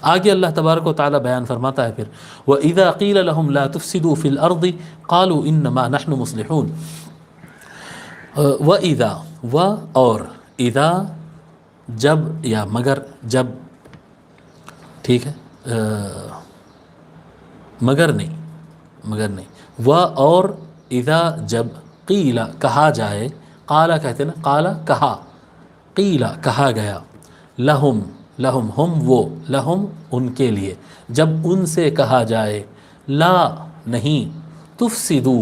آگے اللہ تبارک و تعالیٰ بیان فرماتا ہے پھر وَإِذَا قِيلَ لَهُمْ لَا تُفْسِدُوا فِي الْأَرْضِ قَالُوا إِنَّمَا نَحْنُ مُصْلِحُونَ. وَإِذَا و اور اذا جب یا مگر جب، ٹھیک ہے، مگر نہیں و اور اذا جب قیل کہا جائے، قالا کہتے نا، قالا کہا، قیلا کہا گیا، لہم ہم وہ، لہم ان کے لیے، جب ان سے کہا جائے لا نہیں، تفسدو،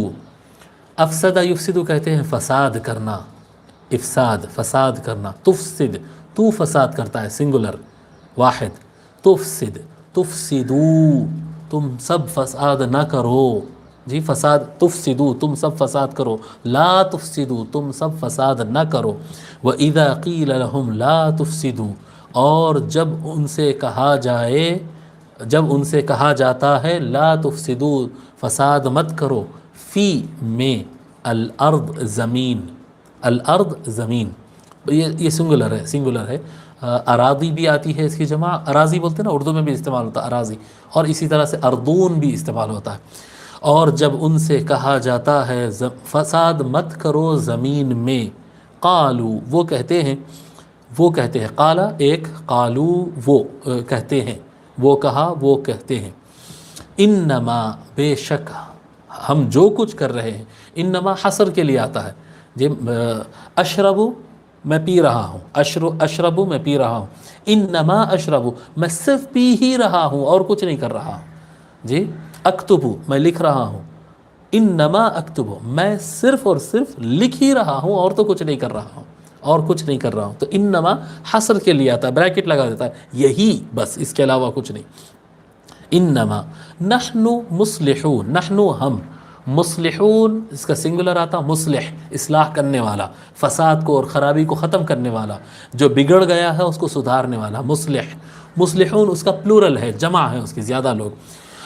افسدہ یفسدو کہتے ہیں فساد کرنا، افساد فساد کرنا، تفسد تو فساد کرتا ہے سنگولر واحد، تفسد تفسدو تم سب فساد نہ کرو، جی فساد، تفسدو تم سب فساد کرو، لا تفسدو تم سب فساد نہ کرو. وَإِذَا قِيلَ لَهُمْ لَا تُفْسِدُوا اور جب ان سے کہا جائے، جب ان سے کہا جاتا ہے لا تفسدو فساد مت کرو، فی میں، الارض زمین، الارض زمین، یہ سنگولر ہے. اراضی بھی آتی ہے اس کی جمع، اراضی بولتے ہیں نا، اردو میں بھی استعمال ہوتا ہے اراضی، اور اسی طرح سے اردون بھی استعمال ہوتا ہے. اور جب ان سے کہا جاتا ہے فساد مت کرو زمین میں، قالو وہ کہتے ہیں قالا ایک، قالو وہ کہتے ہیں، وہ کہا وہ کہتے ہیں، انما بے شک ہم جو کچھ کر رہے ہیں، انما حصر کے لیے آتا ہے جی، اشربو میں پی رہا ہوں، اشربو میں پی رہا ہوں، انما اشربو میں صرف پی ہی رہا ہوں اور کچھ نہیں کر رہا ہوں جی، اکتبو میں لکھ رہا ہوں، انما اکتبو میں صرف اور صرف لکھ ہی رہا ہوں اور تو کچھ نہیں کر رہا ہوں، تو انما حصر کے لیے آتا ہے، بریکٹ لگا دیتا ہے، یہی بس، اس کے علاوہ کچھ نہیں. انما نحن مصلحون، نحن ہم، مصلحون اس کا سنگولر آتا، مصلح اصلاح کرنے والا، فساد کو اور خرابی کو ختم کرنے والا، جو بگڑ گیا ہے اس کو سدھارنے والا، مصلحون اس کا پلورل ہے، جمع ہے اس کی زیادہ لوگ.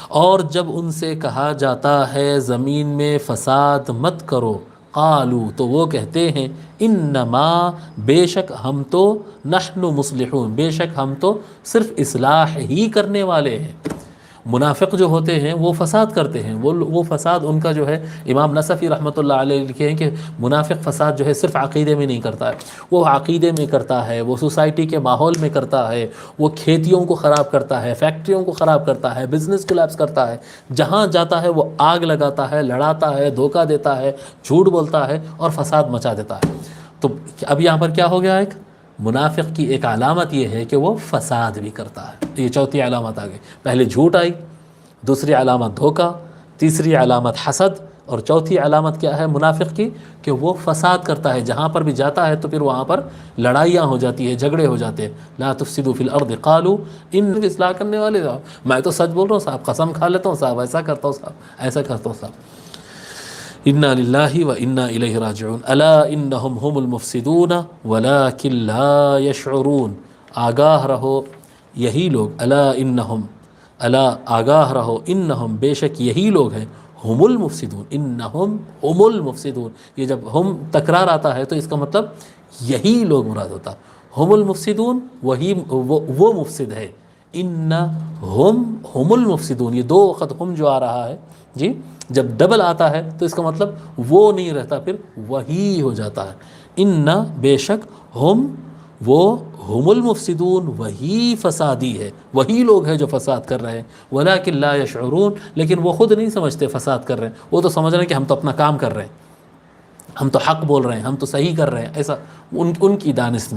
اور جب ان سے کہا جاتا ہے زمین میں فساد مت کرو، قالو تو وہ کہتے ہیں انما بے شک ہم تو، نحن مصلحون بے شک ہم تو صرف اصلاح ہی کرنے والے ہیں. منافق جو ہوتے ہیں وہ فساد کرتے ہیں، وہ فساد ان کا جو ہے، امام نصفی رحمۃ اللہ علیہ لکھے ہیں کہ منافق فساد جو ہے صرف عقیدے میں نہیں کرتا ہے، وہ عقیدے میں کرتا ہے، وہ سوسائٹی کے ماحول میں کرتا ہے، وہ کھیتیوں کو خراب کرتا ہے، فیکٹریوں کو خراب کرتا ہے، بزنس کولیپس کرتا ہے، جہاں جاتا ہے وہ آگ لگاتا ہے، لڑاتا ہے، دھوکہ دیتا ہے، جھوٹ بولتا ہے اور فساد مچا دیتا ہے. تو اب یہاں پر کیا ہو گیا، ایک منافق کی ایک علامت یہ ہے کہ وہ فساد بھی کرتا ہے. یہ چوتھی علامت آ گئی، پہلے جھوٹ آئی، دوسری علامت دھوکہ، تیسری علامت حسد، اور چوتھی علامت کیا ہے منافق کی، کہ وہ فساد کرتا ہے، جہاں پر بھی جاتا ہے تو پھر وہاں پر لڑائیاں ہو جاتی ہیں، جھگڑے ہو جاتے ہیں. لا تفسدوا فی الارض قالوا ان اصلاح کرنے والے صاحب، میں تو سچ بول رہا ہوں صاحب، قسم کھا لیتا ہوں صاحب، ایسا کرتا ہوں صاحب، ایسا کرتا ہوں صاحب. انا للہ و انا الیہ راجعون الا انہم هم المفسدون ولکن لا یشعرون. آگاہ رہو یہی لوگ، الا انہم، الا آگاہ رہو، انہم بے شک یہی لوگ ہیں، ہم المفسدون، انہم ہم المفسدون. یہ جب ہم تکرار آتا ہے تو اس کا مطلب یہی لوگ مراد ہوتا، ہم المفسدون وہی وہ مفسد ہے، انہم ہم المفسدون. یہ دو وقت ہم جو آ رہا ہے جی، جب ڈبل آتا ہے تو اس کا مطلب وہ نہیں رہتا، پھر وہی ہو جاتا ہے. ان بے شک ہم وہ، ہم المفسدون وہی فسادی ہے، وہی لوگ ہیں جو فساد کر رہے ہیں. ولکن لا یشعرون لیکن وہ خود نہیں سمجھتے فساد کر رہے ہیں، وہ تو سمجھ رہے ہیں کہ ہم تو اپنا کام کر رہے ہیں، ہم تو حق بول رہے ہیں، ہم تو صحیح کر رہے ہیں، ایسا ان کی دانش میں